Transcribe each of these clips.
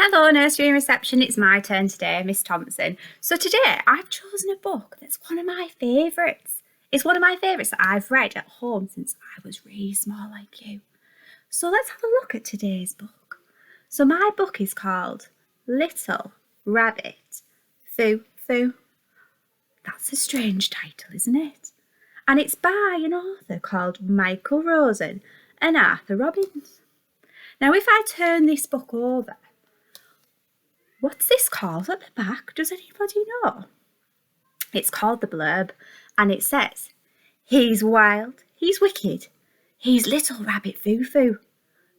Hello nursery and reception, it's my turn today, Miss Thomson. So today I've chosen a book that's one of my favourites. It's one of my favourites that I've read at home since I was really small like you. So let's have a look at today's book. So my book is called Little Rabbit Foo Foo. That's a strange title, isn't it? And it's by an author called Michael Rosen and Arthur Robbins. Now if I turn this book over, what's this called at the back? Does anybody know? It's called the blurb, and it says, "He's wild, he's wicked, he's little rabbit foo foo.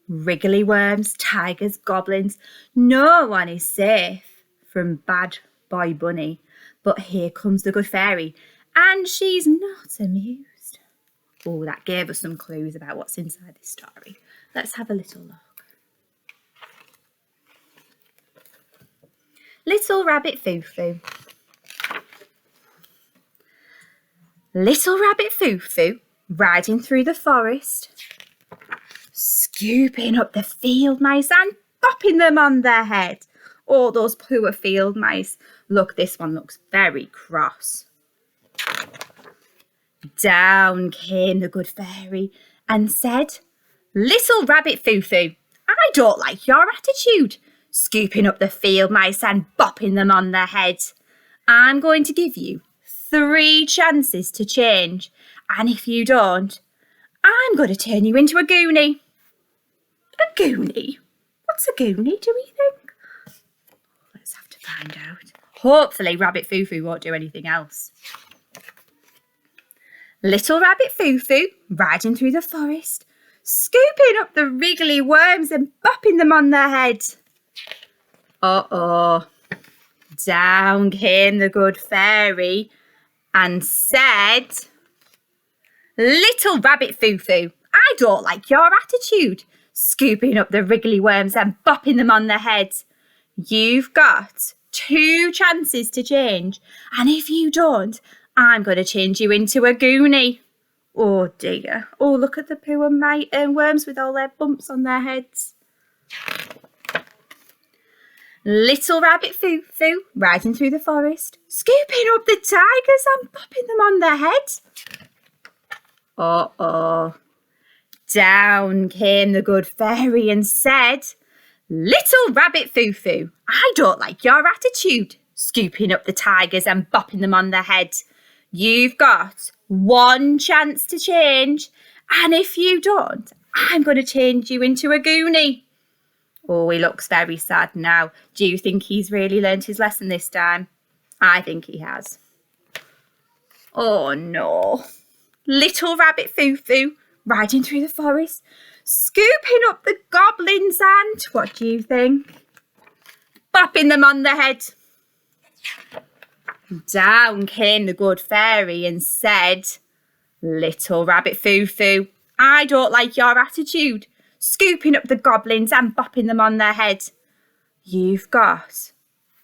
Wriggly worms, tigers, goblins, no one is safe from bad boy bunny. But here comes the good fairy, and she's not amused." Oh, that gave us some clues about what's inside this story. Let's have a little look. Little Rabbit Foo Foo. Little Rabbit Foo Foo, riding through the forest, scooping up the field mice and bopping them on their head. Oh, those poor field mice. Look, this one looks very cross. Down came the good fairy and said, "Little Rabbit Foo Foo, I don't like your attitude, scooping up the field mice and bopping them on their head. I'm going to give you 3 chances to change, and if you don't, I'm going to turn you into a goonie." A goonie? What's a goonie, do we think? Let's have to find out. Hopefully Rabbit Foo Foo won't do anything else. Little Rabbit Foo Foo, riding through the forest, scooping up the wriggly worms and bopping them on their head. Uh-oh. Down came the good fairy and said, "Little Rabbit Foo Foo, I don't like your attitude, scooping up the wriggly worms and bopping them on their head. You've got 2 chances to change, and if you don't, I'm going to change you into a goonie." Oh dear. Oh, look at the poor worms with all their bumps on their heads. Little Rabbit Foo Foo, riding through the forest, scooping up the tigers and popping them on their head. Uh-oh. Down came the good fairy and said, "Little Rabbit Foo Foo, I don't like your attitude, scooping up the tigers and bopping them on their head. You've got 1 chance to change, and if you don't, I'm going to change you into a goonie." Oh, he looks very sad now. Do you think he's really learnt his lesson this time? I think he has. Oh no. Little Rabbit Foo Foo, riding through the forest, scooping up the goblins and, what do you think? Bopping them on the head. Down came the good fairy and said, "Little Rabbit Foo Foo, I don't like your attitude, scooping up the goblins and bopping them on their head. You've got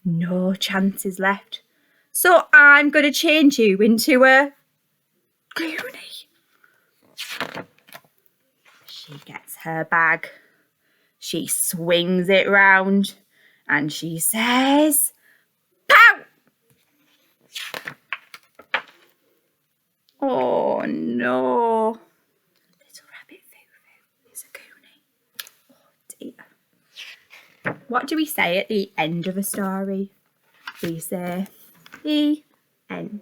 no chances left, so I'm going to change you into a goonie." She gets her bag, she swings it round, and she says, "Pow!" Oh no. Little Rabbit Foo Foo is a goonie. Oh dear. What do we say at the end of a story? We say, "The end."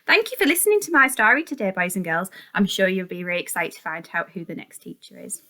Thank you for listening to my story today, boys and girls. I'm sure you'll be really excited to find out who the next teacher is.